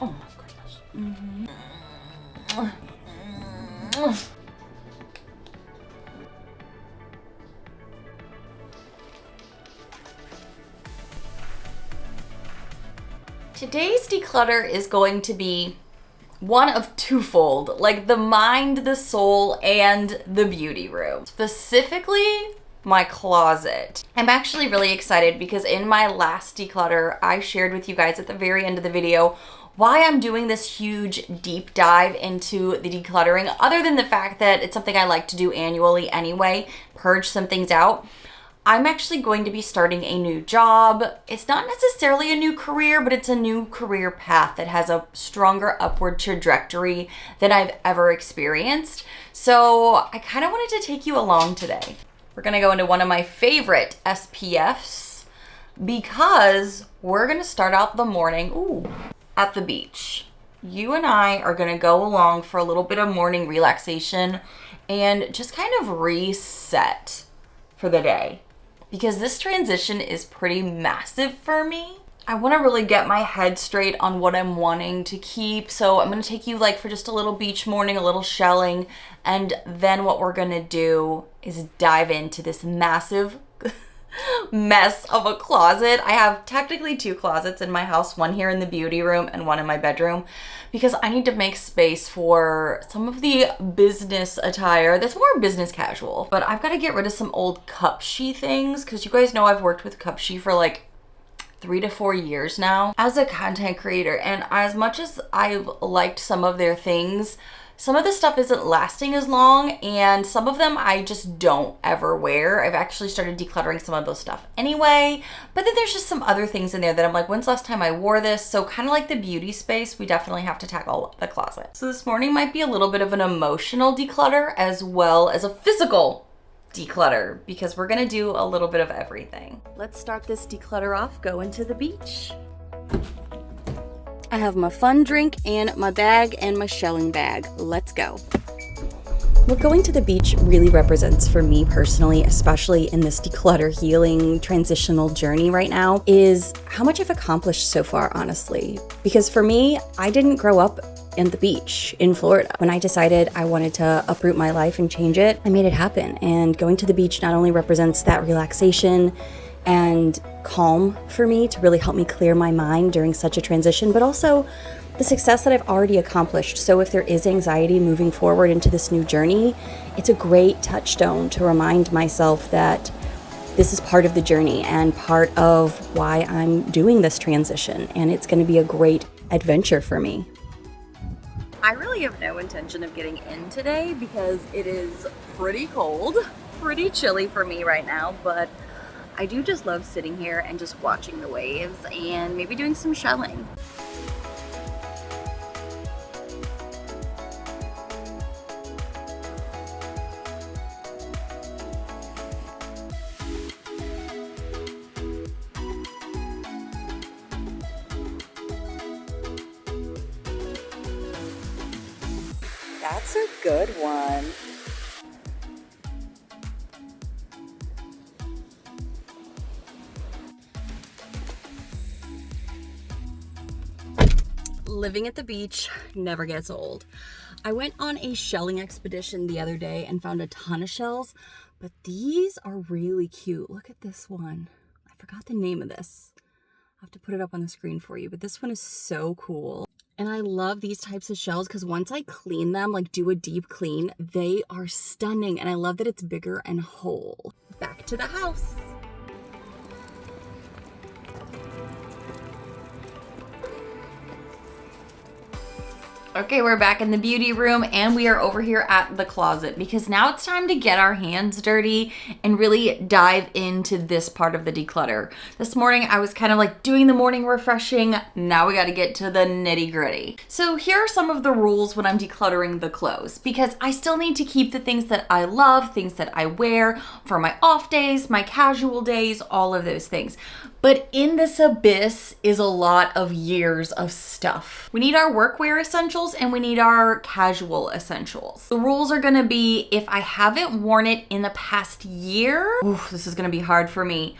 Oh my goodness. Today's declutter is going to be one of twofold, like the mind, the soul, and the beauty room. Specifically, my closet. I'm actually really excited because in my last declutter, I shared with you guys at the very end of the video why I'm doing this huge deep dive into the decluttering, other than the fact that it's something I like to do annually anyway, purge some things out. I'm actually going to be starting a new job. It's not necessarily a new career, but it's a new career path that has a stronger upward trajectory than I've ever experienced. So I kind of wanted to take you along today. We're gonna go into one of my favorite SPFs because we're gonna start out the morning, at the beach. You and I are gonna go along for a little bit of morning relaxation and just kind of reset for the day. Because this transition is pretty massive for me. I want to really get my head straight on what I'm wanting to keep. So I'm going to take you like for just a little beach morning, a little shelling. And then what we're going to do is dive into this massive mess of a closet. I have technically 2 closets in my house, one here in the beauty room and one in my bedroom, because I need to make space for some of the business attire that's more business casual. But I've got to get rid of some old Cupshe things because you guys know I've worked with Cupshe for like 3 to 4 years now as a content creator. And as much as I've liked some of their things, some of the stuff isn't lasting as long, and some of them I just don't ever wear. I've actually started decluttering some of those stuff anyway, but then there's just some other things in there that I'm like, when's the last time I wore this? So kind of like the beauty space, we definitely have to tackle the closet. So this morning might be a little bit of an emotional declutter as well as a physical declutter because we're gonna do a little bit of everything. Let's start this declutter off, go into the beach. I have my fun drink and my bag and my shelling bag. Let's go. What going to the beach really represents for me personally, especially in this declutter healing transitional journey right now, is how much I've accomplished so far, honestly. Because for me, I didn't grow up in the beach in Florida. When I decided I wanted to uproot my life and change it, I made it happen. And going to the beach not only represents that relaxation and calm for me to really help me clear my mind during such a transition, but also the success that I've already accomplished. So if there is anxiety moving forward into this new journey, it's a great touchstone to remind myself that this is part of the journey and part of why I'm doing this transition, and it's going to be a great adventure for me. I really have no intention of getting in today because it is pretty cold, pretty chilly for me right now, but I do just love sitting here and just watching the waves and maybe doing some shelling. That's a good one. Living at the beach never gets old. I went on a shelling expedition the other day and found a ton of shells, but these are really cute. Look at this one. I forgot the name of this. I'll have to put it up on the screen for you, but this one is so cool. And I love these types of shells because once I clean them, like do a deep clean, they are stunning. And I love that it's bigger and whole. Back to the house. Okay, we're back in the beauty room and we are over here at the closet because now it's time to get our hands dirty and really dive into this part of the declutter. This morning I was kind of like doing the morning refreshing. Now we got to get to the nitty gritty. So here are some of the rules when I'm decluttering the clothes because I still need to keep the things that I love, things that I wear for my off days, my casual days, all of those things. But in this abyss is a lot of years of stuff. We need our workwear essentials and we need our casual essentials. The rules are gonna be if I haven't worn it in the past year, this is gonna be hard for me.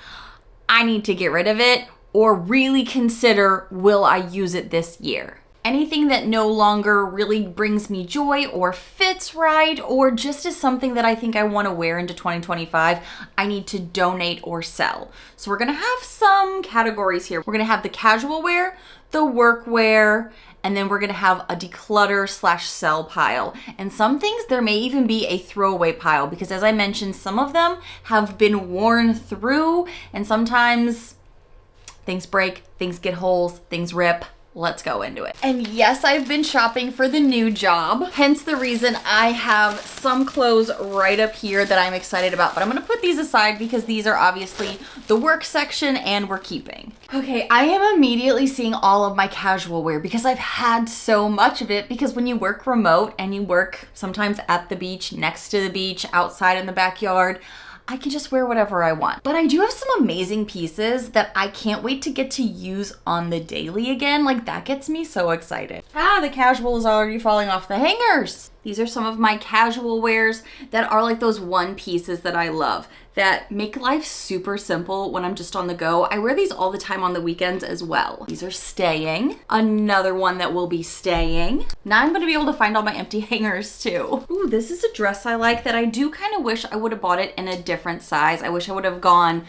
I need to get rid of it or really consider, will I use it this year? anything that no longer really brings me joy or fits right, or just is something that I think I want to wear into 2025, I need to donate or sell. So we're gonna have some categories here. We're gonna have the casual wear, the work wear, and then we're gonna have a declutter/sell pile. And some things, there may even be a throwaway pile, because as I mentioned, some of them have been worn through, and sometimes things break, things get holes, things rip. Let's go into it. And yes, I've been shopping for the new job, hence the reason I have some clothes right up here that I'm excited about, but I'm gonna put these aside because these are obviously the work section and we're keeping. Okay, I am immediately seeing all of my casual wear because I've had so much of it, because when you work remote and you work sometimes at the beach, next to the beach, outside in the backyard, I can just wear whatever I want. But I do have some amazing pieces that I can't wait to get to use on the daily again. Like, that gets me so excited. The casual is already falling off the hangers. These are some of my casual wears that are like those one pieces that I love, that make life super simple when I'm just on the go. I wear these all the time on the weekends as well. These are staying. Another one that will be staying. Now I'm gonna be able to find all my empty hangers too. Ooh, this is a dress I like that I do kind of wish I would have bought it in a different size. I wish I would have gone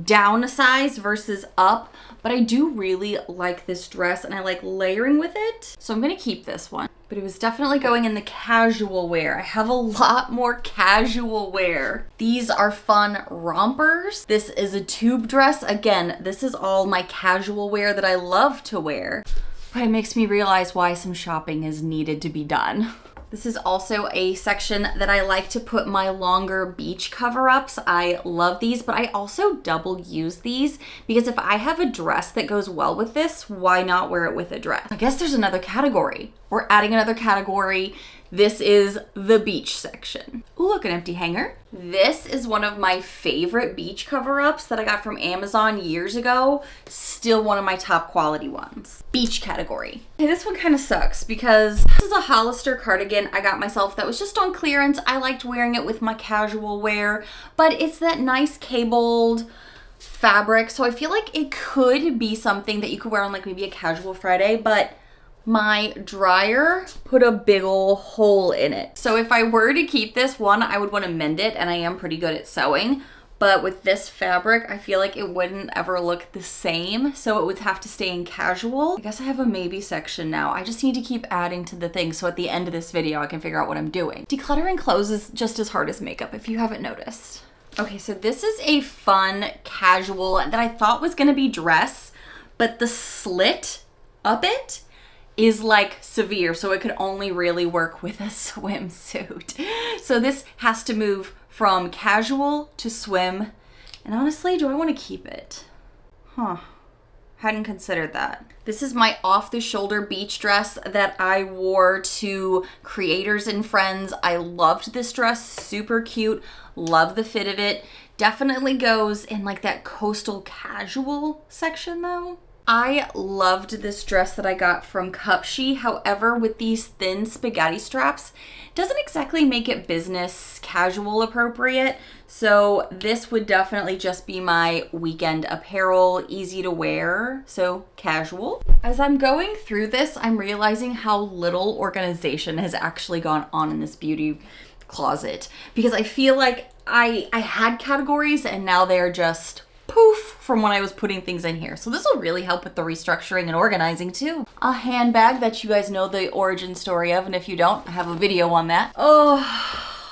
down a size versus up, but I do really like this dress and I like layering with it. So I'm gonna keep this one. But it was definitely going in the casual wear. I have a lot more casual wear. These are fun rompers. This is a tube dress. Again, this is all my casual wear that I love to wear. But it makes me realize why some shopping is needed to be done. This is also a section that I like to put my longer beach cover-ups. I love these, but I also double use these because if I have a dress that goes well with this, why not wear it with a dress? I guess there's another category. We're adding another category. This is the beach section. Ooh, look, an empty hanger. This is one of my favorite beach cover-ups that I got from Amazon years ago. Still one of my top quality ones. Beach category. Okay, this one kind of sucks because this is a Hollister cardigan I got myself that was just on clearance. I liked wearing it with my casual wear, but it's that nice cabled fabric. So I feel like it could be something that you could wear on like maybe a casual Friday, but my dryer put a big ol' hole in it. So if I were to keep this one, I would want to mend it, and I am pretty good at sewing. But with this fabric, I feel like it wouldn't ever look the same, so it would have to stay in casual. I guess I have a maybe section now. I just need to keep adding to the thing, so at the end of this video, I can figure out what I'm doing. Decluttering clothes is just as hard as makeup, if you haven't noticed. Okay, so this is a fun casual that I thought was gonna be dress, but the slit up it is like severe, so it could only really work with a swimsuit. So this has to move from casual to swim. And honestly, do I want to keep it? Hadn't considered that. This is my off-the-shoulder beach dress that I wore to Creators and Friends. I loved this dress, super cute, love the fit of it. Definitely goes in like that coastal casual section though. I loved this dress that I got from Cupshe. However, with these thin spaghetti straps, doesn't exactly make it business casual appropriate. So this would definitely just be my weekend apparel, easy to wear, so casual. As I'm going through this, I'm realizing how little organization has actually gone on in this beauty closet, because I feel like I had categories and now they're just poof from when I was putting things in here. So this will really help with the restructuring and organizing too. A handbag that you guys know the origin story of, and if you don't, I have a video on that. Oh,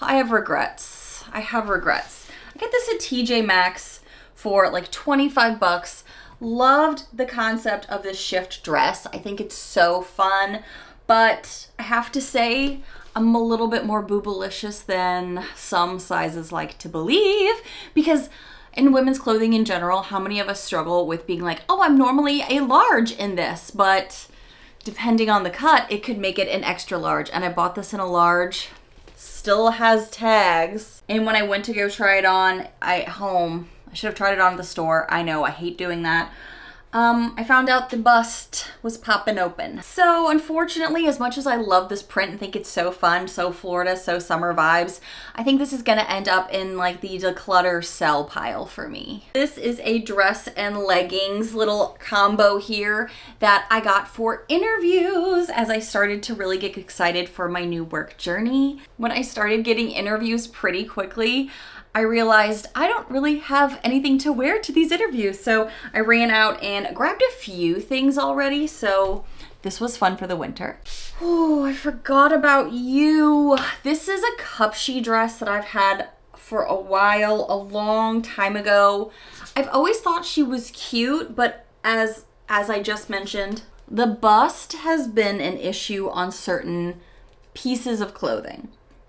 I have regrets. I got this at TJ Maxx for like 25 bucks. Loved the concept of this shift dress. I think it's so fun, but I have to say, I'm a little bit more boobalicious than some sizes like to believe, because in women's clothing in general, how many of us struggle with being like, oh, I'm normally a large in this, but depending on the cut, it could make it an extra large. And I bought this in a large, still has tags. And when I went to go try it on at home, I should have tried it on at the store. I know, I hate doing that. I found out the bust was popping open. So unfortunately, as much as I love this print and think it's so fun, so Florida, so summer vibes, I think this is gonna end up in like the declutter sell pile for me. This is a dress and leggings little combo here that I got for interviews as I started to really get excited for my new work journey. When I started getting interviews pretty quickly, I realized I don't really have anything to wear to these interviews. So I ran out and grabbed a few things already. So this was fun for the winter. Oh, I forgot about you. This is a cupshe dress that I've had for a while, a long time ago. I've always thought she was cute, but as I just mentioned, the bust has been an issue on certain pieces of clothing.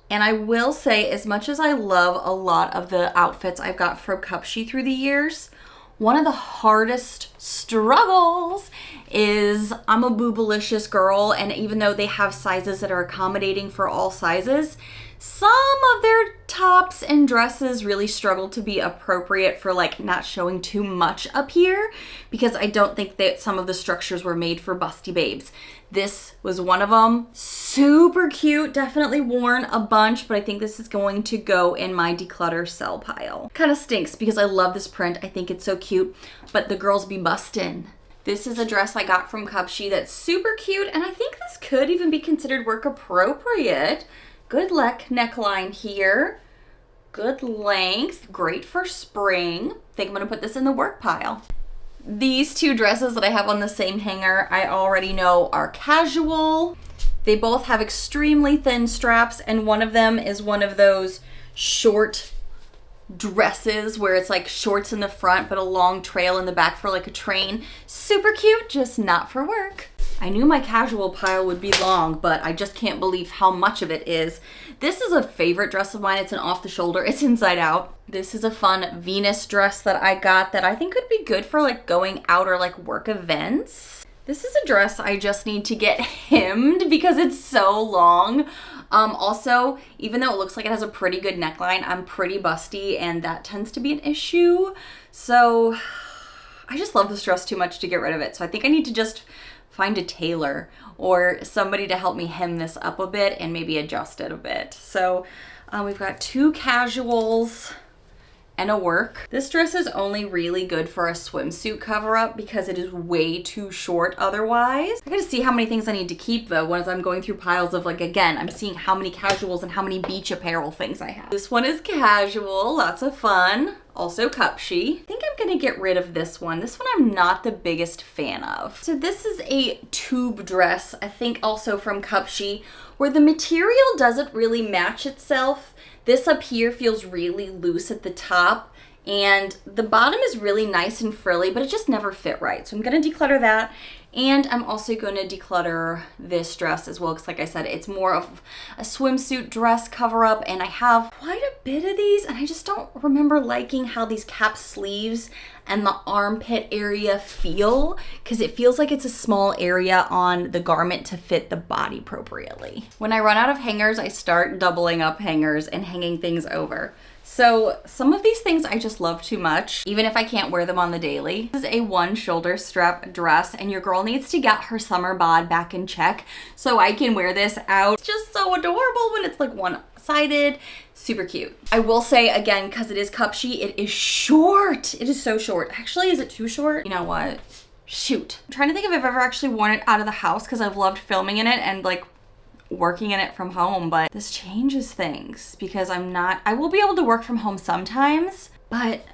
And I will say, as much as I love a lot of the outfits I've got from cupshe through the years, one of the hardest struggles is I'm a boobalicious girl, and even though they have sizes that are accommodating for all sizes, some of their tops and dresses really struggle to be appropriate for like not showing too much up here, because I don't think that some of the structures were made for busty babes. This was one of them. Super cute, definitely worn a bunch, but I think this is going to go in my declutter sell pile. Kind of stinks because I love this print. I think it's so cute, but the girls be bustin'. This is a dress I got from cupshe that's super cute, and I think this could even be considered work appropriate. Good neckline here. Good length, great for spring. I think I'm gonna put this in the work pile. These two dresses that I have on the same hanger, I already know are casual. They both have extremely thin straps, and one of them is one of those short dresses where it's like shorts in the front but a long trail in the back for like a train. Super cute, just not for work. I knew my casual pile would be long, but I just can't believe how much of it is. This is a favorite dress of mine. It's an off the shoulder, it's inside out. This is a fun Venus dress that I got that I think could be good for like going out or like work events. This is a dress I just need to get hemmed because it's so long. Also, even though it looks like it has a pretty good neckline, I'm pretty busty and that tends to be an issue. So I just love this dress too much to get rid of it. So I think I need to just find a tailor or somebody to help me hem this up a bit and maybe adjust it a bit. So we've got two casuals and a work. This dress is only really good for a swimsuit cover up because it is way too short otherwise. I gotta see how many things I need to keep though once I'm going through piles of like, again, I'm seeing how many casuals and how many beach apparel things I have. This one is casual, lots of fun. Also cupshe. I think I'm gonna get rid of this one. This one I'm not the biggest fan of. So this is a tube dress, I think also from cupshe, where the material doesn't really match itself. This up here feels really loose at the top, and the bottom is really nice and frilly, but it just never fit right. So I'm gonna declutter that, and I'm also gonna declutter this dress as well, because like I said, it's more of a swimsuit dress cover up, and I have quite a bit of these, and I just don't remember liking how these cap sleeves and the armpit area feel, because it feels like it's a small area on the garment to fit the body appropriately. When I run out of hangers, I start doubling up hangers and hanging things over. So some of these things I just love too much, even if I can't wear them on the daily. This is a one shoulder strap dress, and your girl needs to get her summer bod back in check so I can wear this out. It's just so adorable when it's like one-sided. Super cute. I will say again, because it is cupshe, it is short. It is so short. Actually, is it too short? You know what? Shoot. I'm trying to think if I've ever actually worn it out of the house because I've loved filming in it and like working in it from home, but this changes things because I will be able to work from home sometimes, but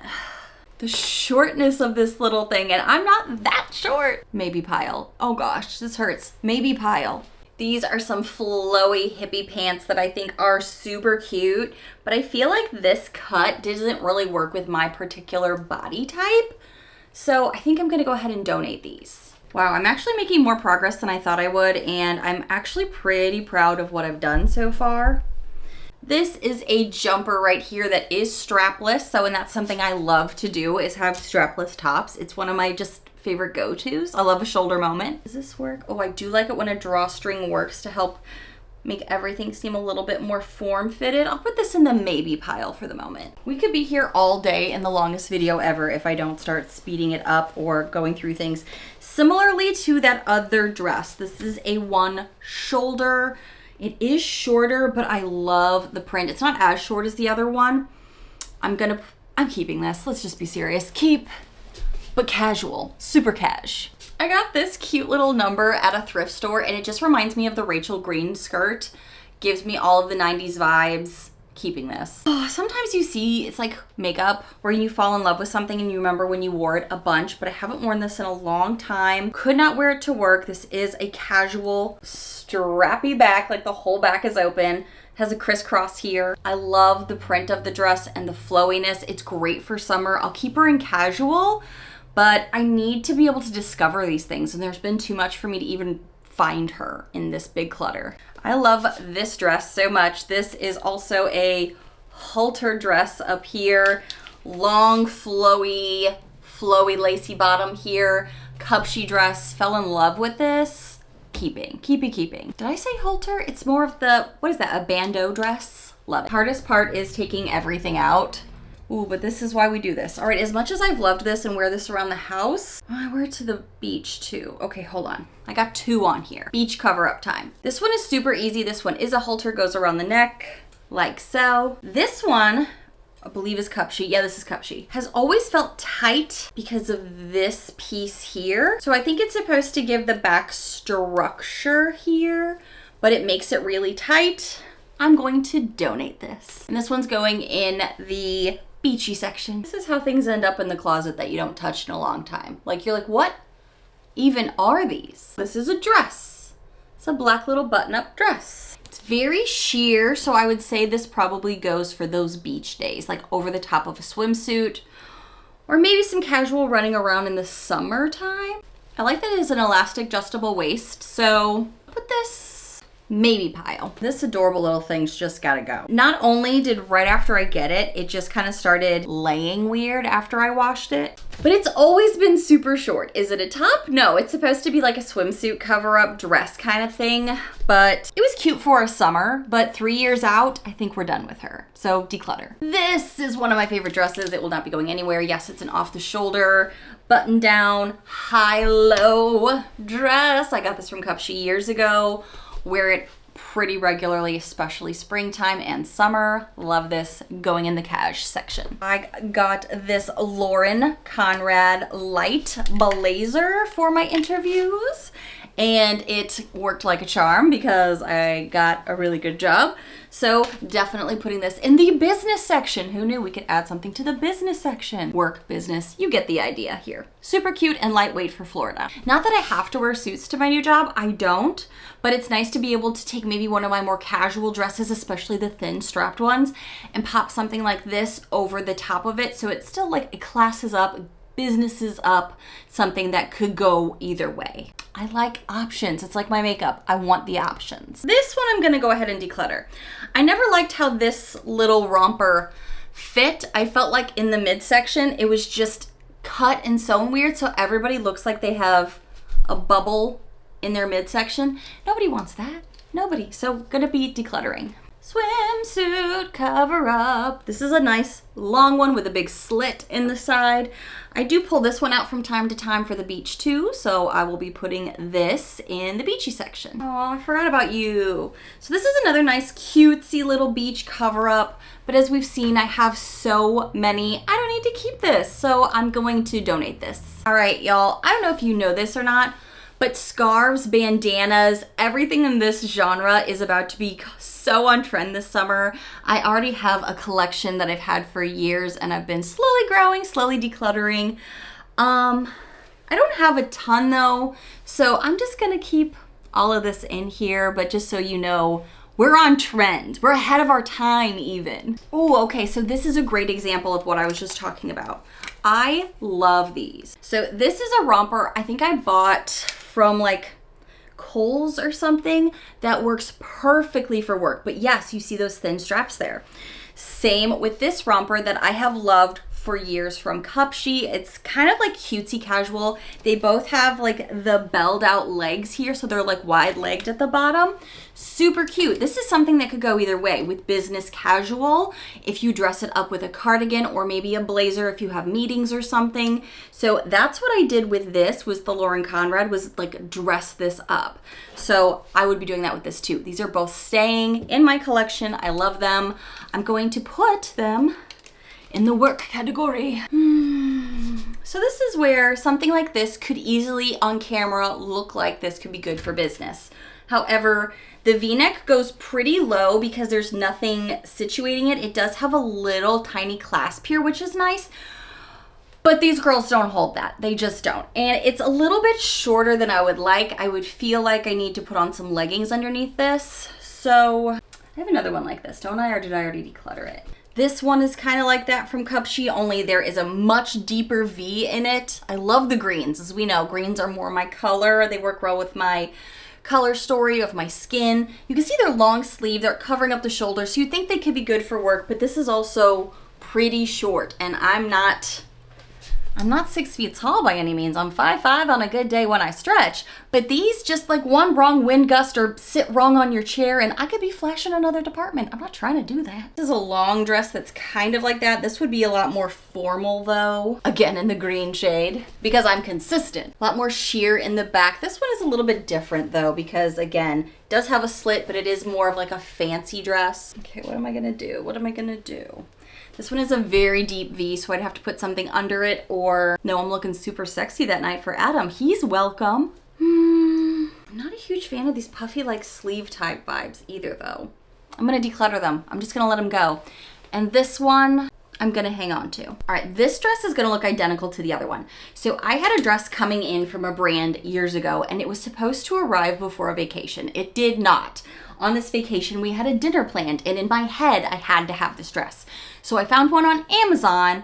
the shortness of this little thing, and I'm not that short. Maybe pile. Oh gosh, this hurts. Maybe pile. These are some flowy hippie pants that I think are super cute, but I feel like this cut doesn't really work with my particular body type. So I think I'm gonna go ahead and donate these. Wow, I'm actually making more progress than I thought I would, and I'm actually pretty proud of what I've done so far. This is a jumper right here that is strapless, and that's something I love to do, is have strapless tops. It's one of my just favorite go-tos. I love a shoulder moment. Does this work? Oh, I do like it when a drawstring works to help make everything seem a little bit more form-fitted. I'll put this in the maybe pile for the moment. We could be here all day in the longest video ever if I don't start speeding it up or going through things. Similarly to that other dress, this is a one shoulder. It is shorter, but I love the print. It's not as short as the other one. I'm keeping this. Let's just be serious. Keep, but casual, super cash. I got this cute little number at a thrift store, and it just reminds me of the Rachel Green skirt. Gives me all of the 90s vibes. Keeping this. Oh, sometimes you see, it's like makeup where you fall in love with something and you remember when you wore it a bunch, but I haven't worn this in a long time. Could not wear it to work. This is a casual, strappy back, like the whole back is open. Has a crisscross here. I love the print of the dress and the flowiness. It's great for summer. I'll keep her in casual, but I need to be able to discover these things, and there's been too much for me to even find her in this big clutter. I love this dress so much. This is also a halter dress up here. Long, flowy lacy bottom here. Cupshe dress. Fell in love with this. Keeping. Did I say halter? It's more of the, what is that, a bandeau dress? Love it. Hardest part is taking everything out. Ooh, but this is why we do this. All right, as much as I've loved this and wear this around the house, I wear it to the beach too. Okay, hold on. I got two on here. Beach cover-up time. This one is super easy. This one is a halter, goes around the neck, like so. This one, I believe is cupshe. Yeah, this is cupshe. Has always felt tight because of this piece here. So I think it's supposed to give the back structure here, but it makes it really tight. I'm going to donate this. And this one's going in the beachy section. This is how things end up in the closet that you don't touch in a long time. Like, you're like, what even are these? This is a dress. It's a black little button-up dress. It's very sheer, so I would say this probably goes for those beach days, like over the top of a swimsuit, or maybe some casual running around in the summertime. I like that it is an elastic adjustable waist, so put this maybe pile. This adorable little thing's just gotta go. Not only did right after I get it, it just kind of started laying weird after I washed it, but it's always been super short. Is it a top? No, it's supposed to be like a swimsuit cover-up dress kind of thing, but it was cute for a summer, but 3 years out, I think we're done with her. So declutter. This is one of my favorite dresses. It will not be going anywhere. Yes, it's an off-the-shoulder, button-down, high-low dress. I got this from Cupshe years ago. Wear it pretty regularly, especially springtime and summer. Love this, going in the cash section. I got this Lauren Conrad light blazer for my interviews, and it worked like a charm because I got a really good job. So definitely putting this in the business section. Who knew we could add something to the business section? Work, business, you get the idea here. Super cute and lightweight for Florida. Not that I have to wear suits to my new job, I don't, but it's nice to be able to take maybe one of my more casual dresses, especially the thin strapped ones, and pop something like this over the top of it so it's still like it classes up, businesses up, something that could go either way. I like options. It's like my makeup. I want the options. This one I'm gonna go ahead and declutter. I never liked how this little romper fit. I felt like in the midsection, it was just cut and sewn weird, so everybody looks like they have a bubble in their midsection. Nobody wants that. Nobody. So gonna be decluttering. Swimsuit cover up. This is a nice long one with a big slit in the side. I do pull this one out from time to time for the beach too, so I will be putting this in the beachy section. Oh, I forgot about you. So this is another nice cutesy little beach cover up, but as we've seen, I have so many, I don't need to keep this, so I'm going to donate this. All right, y'all, I don't know if you know this or not, but scarves, bandanas, everything in this genre is about to be so on trend this summer. I already have a collection that I've had for years and I've been slowly growing, slowly decluttering. I don't have a ton though, so I'm just gonna keep all of this in here, but just so you know, we're on trend. We're ahead of our time even. Oh, okay, so this is a great example of what I was just talking about. I love these. So this is a romper I think I bought from like Kohl's or something that works perfectly for work. But yes, you see those thin straps there. Same with this romper that I have loved for years from Cupshe. It's kind of like cutesy casual. They both have like the belled out legs here, so they're like wide legged at the bottom. Super cute. This is something that could go either way, with business casual if you dress it up with a cardigan, or maybe a blazer if you have meetings or something. So that's what I did with this, was the Lauren Conrad, was like dress this up. So I would be doing that with this too. These are both staying in my collection. I love them. I'm going to put them in the work category. So this is where something like this could easily on camera look like this could be good for business. However, the V-neck goes pretty low because there's nothing situating it. It does have a little tiny clasp here, which is nice, but these girls don't hold that. They just don't. And it's a little bit shorter than I would like. I would feel like I need to put on some leggings underneath this. So I have another one like this, don't I? Or did I already declutter it? This one is kind of like that from Cupshe, only there is a much deeper V in it. I love the greens. As we know, greens are more my color. They work well with my color story of my skin. You can see they're long sleeve, they're covering up the shoulders, so you'd think they could be good for work, but this is also pretty short, and I'm not 6 feet tall by any means. I'm 5'5" on a good day when I stretch, but these just like one wrong wind gust or sit wrong on your chair and I could be flashing another department. I'm not trying to do that. This is a long dress that's kind of like that. This would be a lot more formal though. Again, in the green shade, because I'm consistent. A lot more sheer in the back. This one is a little bit different though, because again, it does have a slit, but it is more of like a fancy dress. Okay, what am I gonna do? What am I gonna do? This one is a very deep V, so I'd have to put something under it, or no, I'm looking super sexy that night for Adam. He's welcome. I'm not a huge fan of these puffy like sleeve type vibes either though. I'm gonna declutter them. I'm just gonna let them go. And this one, I'm gonna hang on to. All right, this dress is gonna look identical to the other one. So I had a dress coming in from a brand years ago, and it was supposed to arrive before a vacation. It did not. On this vacation, we had a dinner planned, and in my head, I had to have this dress. So I found one on Amazon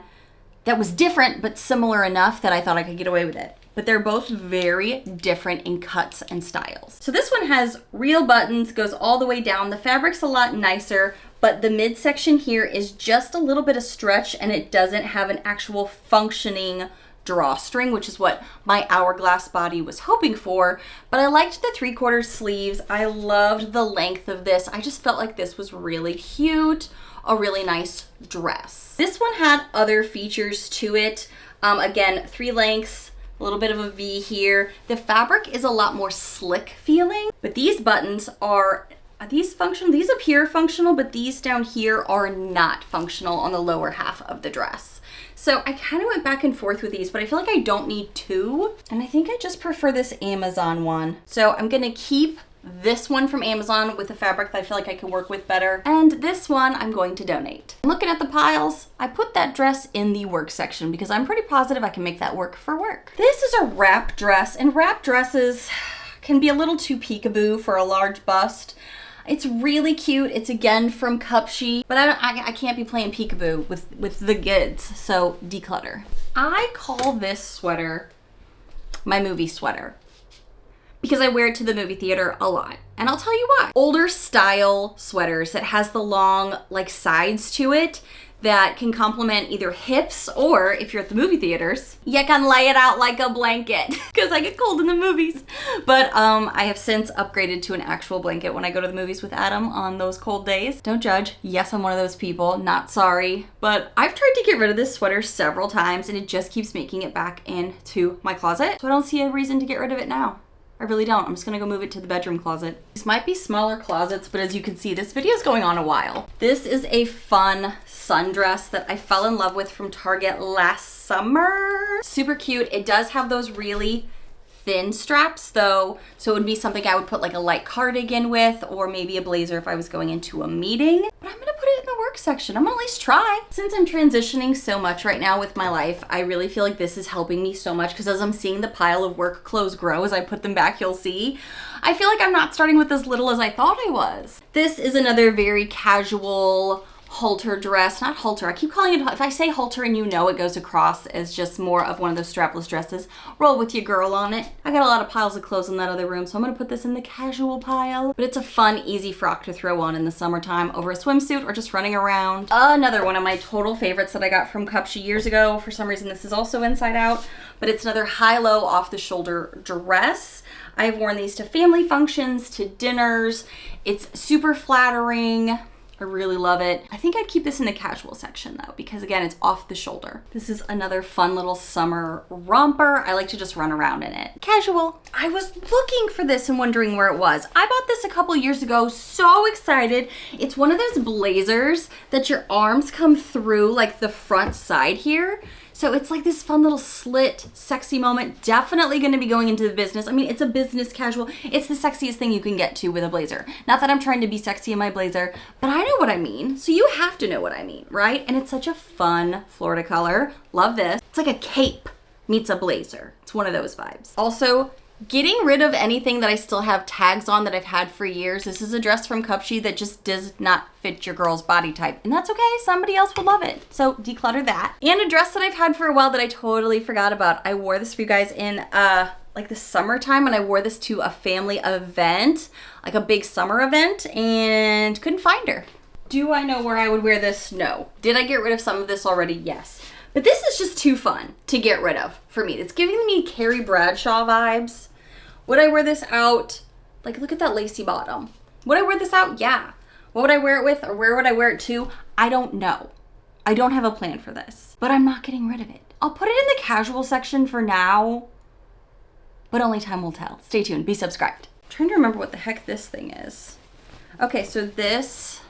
that was different, but similar enough that I thought I could get away with it. But they're both very different in cuts and styles. So this one has real buttons, goes all the way down. The fabric's a lot nicer, but the midsection here is just a little bit of stretch, and it doesn't have an actual functioning drawstring, which is what my hourglass body was hoping for. But I liked the 3/4 sleeves. I loved the length of this. I just felt like this was really cute, a really nice dress. This one had other features to it. Again, 3 lengths, a little bit of a V here. The fabric is a lot more slick feeling, but these buttons are these functional? These appear functional, but these down here are not functional on the lower half of the dress. So I kind of went back and forth with these, but I feel like I don't need 2. And I think I just prefer this Amazon one. So I'm gonna keep this one from Amazon with a fabric that I feel like I can work with better. And this one I'm going to donate. Looking at the piles, I put that dress in the work section because I'm pretty positive I can make that work for work. This is a wrap dress, and wrap dresses can be a little too peekaboo for a large bust. It's really cute. It's again from Cupshe, but I can't be playing peekaboo with the goods, so declutter. I call this sweater my movie sweater because I wear it to the movie theater a lot. And I'll tell you why. Older style sweaters that has the long like sides to it that can complement either hips, or if you're at the movie theaters, you can lay it out like a blanket because I get cold in the movies. But I have since upgraded to an actual blanket when I go to the movies with Adam on those cold days. Don't judge. Yes, I'm one of those people. Not sorry. But I've tried to get rid of this sweater several times and it just keeps making it back into my closet. So I don't see a reason to get rid of it now. I really don't. I'm just gonna go move it to the bedroom closet. These might be smaller closets, but as you can see, this video is going on a while. This is a fun sundress that I fell in love with from Target last summer. Super cute. It does have those really thin straps though, so it would be something I would put like a light cardigan with, or maybe a blazer if I was going into a meeting. But I'm gonna put it in the work section. I'm gonna at least try. Since I'm transitioning so much right now with my life, I really feel like this is helping me so much because as I'm seeing the pile of work clothes grow as I put them back, you'll see, I feel like I'm not starting with as little as I thought I was. This is another very casual, halter dress, not halter, I keep calling it, if I say halter and you know it goes across as just more of one of those strapless dresses, roll with your girl on it. I got a lot of piles of clothes in that other room, so I'm gonna put this in the casual pile. But it's a fun, easy frock to throw on in the summertime over a swimsuit or just running around. Another one of my total favorites that I got from Cupshe years ago. For some reason, this is also inside out, but it's another high-low off-the-shoulder dress. I've worn these to family functions, to dinners. It's super flattering. I really love it. I think I'd keep this in the casual section though, because again, it's off the shoulder. This is another fun little summer romper. I like to just run around in it. Casual. I was looking for this and wondering where it was. I bought this a couple years ago, so excited. It's one of those blazers that your arms come through like the front side here. So it's like this fun little slit, sexy moment. Definitely gonna be going into the business. I mean, it's a business casual. It's the sexiest thing you can get to with a blazer. Not that I'm trying to be sexy in my blazer, but I know what I mean. So you have to know what I mean, right? And it's such a fun Florida color. Love this. It's like a cape meets a blazer. It's one of those vibes. Also, getting rid of anything that I still have tags on that I've had for years. This is a dress from Cupshe that just does not fit your girl's body type. And that's okay, somebody else will love it. So declutter that. And a dress that I've had for a while that I totally forgot about. I wore this for you guys in like the summertime, and I wore this to a family event, like a big summer event, and couldn't find her. Do I know where I would wear this? No. Did I get rid of some of this already? Yes. But this is just too fun to get rid of for me. It's giving me Carrie Bradshaw vibes. Would I wear this out? Like, look at that lacy bottom. Would I wear this out? Yeah. What would I wear it with, or where would I wear it to? I don't know. I don't have a plan for this, but I'm not getting rid of it. I'll put it in the casual section for now, but only time will tell. Stay tuned, be subscribed. I'm trying to remember what the heck this thing is. Okay, so this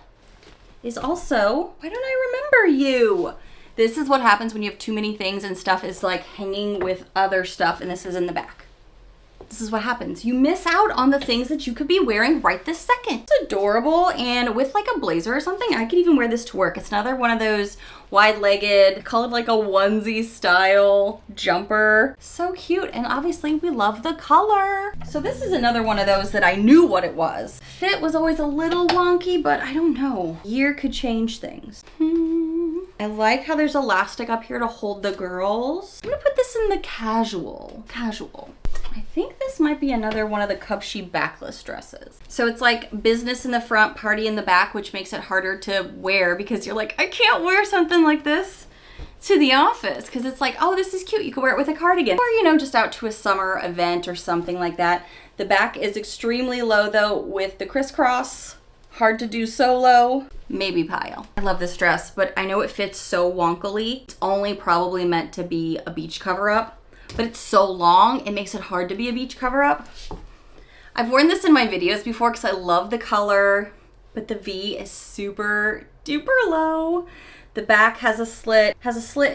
is also, why don't I remember you? This is what happens when you have too many things and stuff is like hanging with other stuff, and this is in the back. This is what happens. You miss out on the things that you could be wearing right this second. It's adorable, and with like a blazer or something, I could even wear this to work. It's another one of those wide-legged, call it like a onesie style jumper. So cute, and obviously we love the color. So this is another one of those that I knew what it was. Fit was always a little wonky, but I don't know. Year could change things. I like how there's elastic up here to hold the girls. I'm gonna put this in the casual. I think this might be another one of the Cupshe backless dresses. So it's like business in the front, party in the back, which makes it harder to wear because you're like, I can't wear something like this to the office, because it's like, oh, this is cute. You can wear it with a cardigan, or, you know, just out to a summer event or something like that. The back is extremely low though with the crisscross. Hard to do solo. Maybe pile. I love this dress, but I know it fits so wonkily. It's only probably meant to be a beach cover-up, but it's so long, it makes it hard to be a beach cover-up. I've worn this in my videos before because I love the color, but the V is super duper low. The back has a slit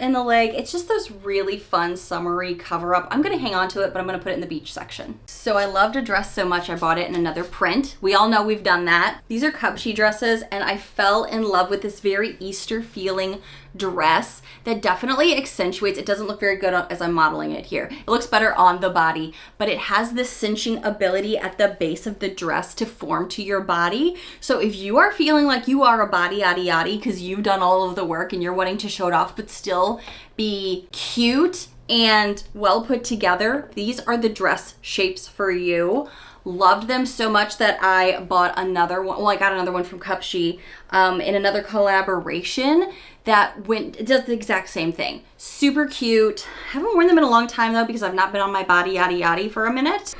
in the leg. It's just those really fun summery cover up. I'm gonna hang on to it, but I'm gonna put it in the beach section. So I loved a dress so much, I bought it in another print. We all know we've done that. These are Cupshe dresses, and I fell in love with this very Easter feeling dress that definitely accentuates. It doesn't look very good as I'm modeling it here. It looks better on the body, but it has this cinching ability at the base of the dress to form to your body. So if you are feeling like you are a body yaddy yaddy because you've done all of the work and you're wanting to show it off but still be cute and well put together, these are the dress shapes for you. Loved them so much that I bought another one. Well, I got another one from Cupshe in another collaboration that does the exact same thing. Super cute. Haven't worn them in a long time though because I've not been on my body yaddy yaddy for a minute.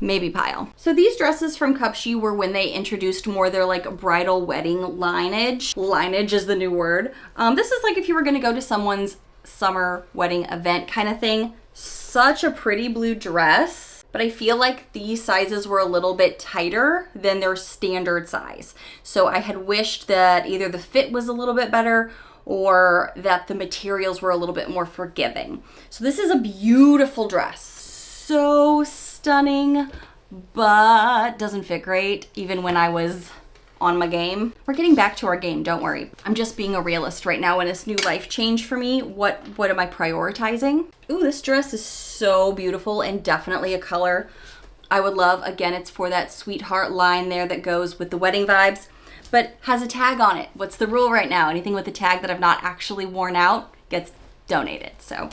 Maybe pile. So these dresses from Cupshe were when they introduced more their like bridal wedding lineage. Lineage is the new word. This is like if you were gonna go to someone's summer wedding event kind of thing. Such a pretty blue dress. But I feel like these sizes were a little bit tighter than their standard size. So I had wished that either the fit was a little bit better or that the materials were a little bit more forgiving. So this is a beautiful dress. So stunning, but doesn't fit great even when I was on my game. We're getting back to our game, don't worry. I'm just being a realist right now in this new life change for me. What am I prioritizing? Ooh, this dress is so beautiful and definitely a color I would love. Again, it's for that sweetheart line there that goes with the wedding vibes. but has a tag on it. What's the rule right now? Anything with a tag that I've not actually worn out gets donated. So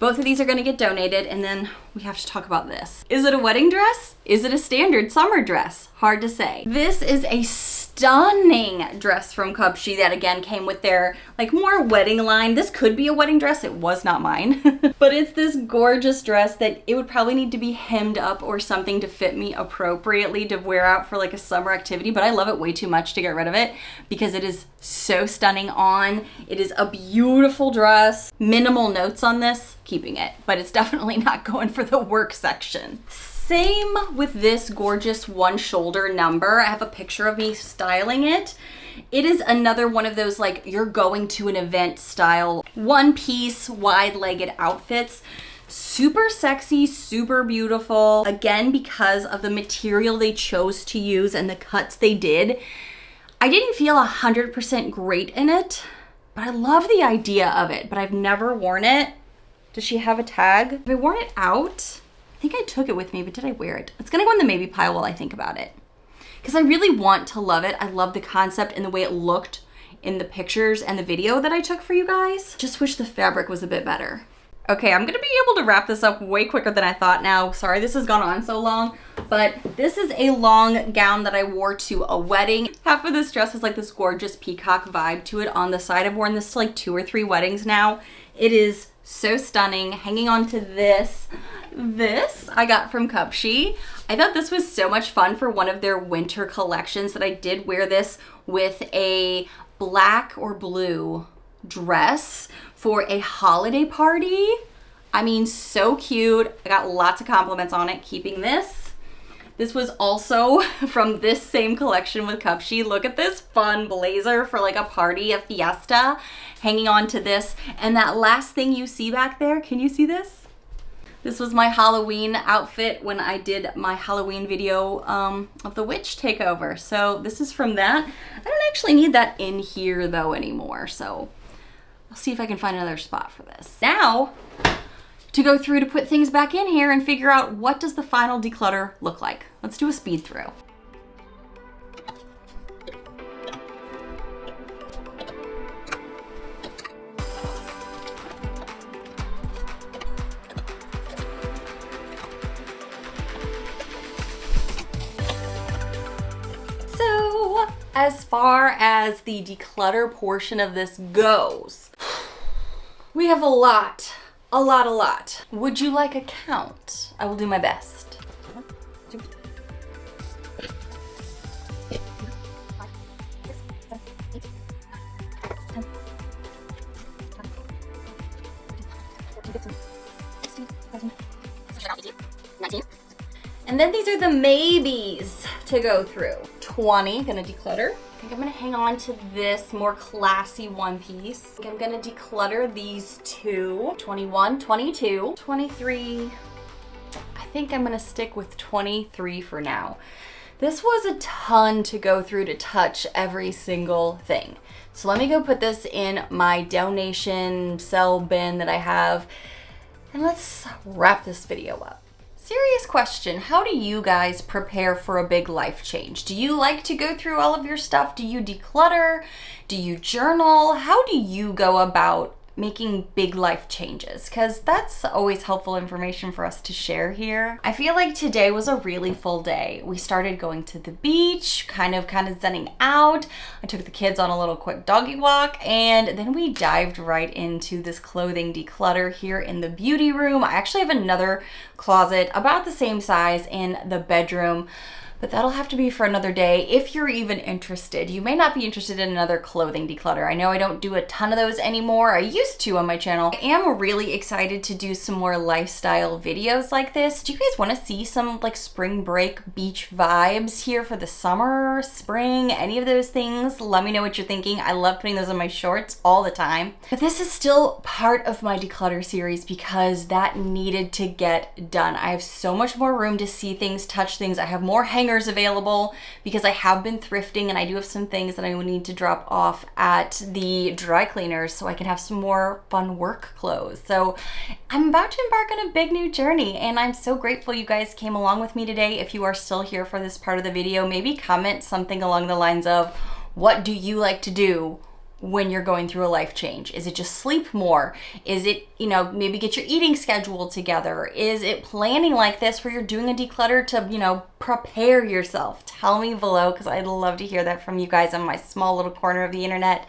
both of these are gonna get donated, and then we have to talk about this. Is it a wedding dress? Is it a standard summer dress? Hard to say. This is a stunning dress from Cupshe that again came with their like more wedding line. This could be a wedding dress. It was not mine, but it's this gorgeous dress that it would probably need to be hemmed up or something to fit me appropriately to wear out for like a summer activity, but I love it way too much to get rid of it because it is so stunning on. It is a beautiful dress. Minimal notes on this, keeping it, but it's definitely not going for the work section. Same with this gorgeous one shoulder number. I have a picture of me styling it. It is another one of those like you're going to an event style, one piece wide-legged outfits. Super sexy, super beautiful. Again, because of the material they chose to use and the cuts they did. I didn't feel 100% great in it, but I love the idea of it, but I've never worn it. Does she have a tag? Have I worn it out? I think I took it with me, but did I wear it? It's gonna go in the maybe pile while I think about it. Because I really want to love it. I love the concept and the way it looked in the pictures and the video that I took for you guys. Just wish the fabric was a bit better. Okay, I'm gonna be able to wrap this up way quicker than I thought now. Sorry this has gone on so long, but this is a long gown that I wore to a wedding. Half of this dress has like this gorgeous peacock vibe to it on the side. I've worn this to like 2 or 3 weddings now. It is so stunning. Hanging on to this I got from Cupshe. I thought this was so much fun for one of their winter collections that I did wear this with a black or blue dress for a holiday party. I mean, so cute. I got lots of compliments on it, keeping this. This was also from this same collection with Cupshe. Look at this fun blazer for like a party, a fiesta, hanging on to this. And that last thing you see back there, can you see this? This was my Halloween outfit when I did my Halloween video of the witch takeover. So this is from that. I don't actually need that in here though anymore. So I'll see if I can find another spot for this. Now, to go through to put things back in here and figure out what does the final declutter look like. Let's do a speed through. So, as far as the declutter portion of this goes, we have a lot. Would you like a count? I will do my best. And then these are the maybes to go through. 20, gonna declutter. I think I'm gonna hang on to this more classy one piece. I'm gonna declutter these 2. 21, 22, 23. I think I'm gonna stick with 23 for now. This was a ton to go through to touch every single thing. So let me go put this in my donation cell bin that I have, and let's wrap this video up. Serious question, how do you guys prepare for a big life change? Do you like to go through all of your stuff? Do you declutter? Do you journal? How do you go about making big life changes? Because that's always helpful information for us to share here. I feel like today was a really full day. We started going to the beach, kind of zenning out. I took the kids on a little quick doggy walk, and then we dived right into this clothing declutter here in the beauty room. I actually have another closet about the same size in the bedroom, but that'll have to be for another day if you're even interested. You may not be interested in another clothing declutter. I know I don't do a ton of those anymore. I used to on my channel. I am really excited to do some more lifestyle videos like this. Do you guys want to see some like spring break beach vibes here for the summer, spring, any of those things? Let me know what you're thinking. I love putting those on my shorts all the time. But this is still part of my declutter series because that needed to get done. I have so much more room to see things, touch things. I have more hang hangers available because I have been thrifting and I do have some things that I will need to drop off at the dry cleaners so I can have some more fun work clothes. So I'm about to embark on a big new journey, and I'm so grateful you guys came along with me today. If you are still here for this part of the video, maybe comment something along the lines of, what do you like to do when you're going through a life change? Is it just sleep more? Is it, maybe get your eating schedule together? Is it planning like this where you're doing a declutter to, prepare yourself? Tell me below, because I'd love to hear that from you guys on my small little corner of the internet.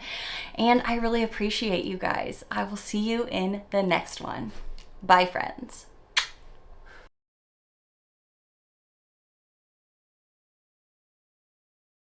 And I really appreciate you guys. I will see you in the next one. Bye, friends.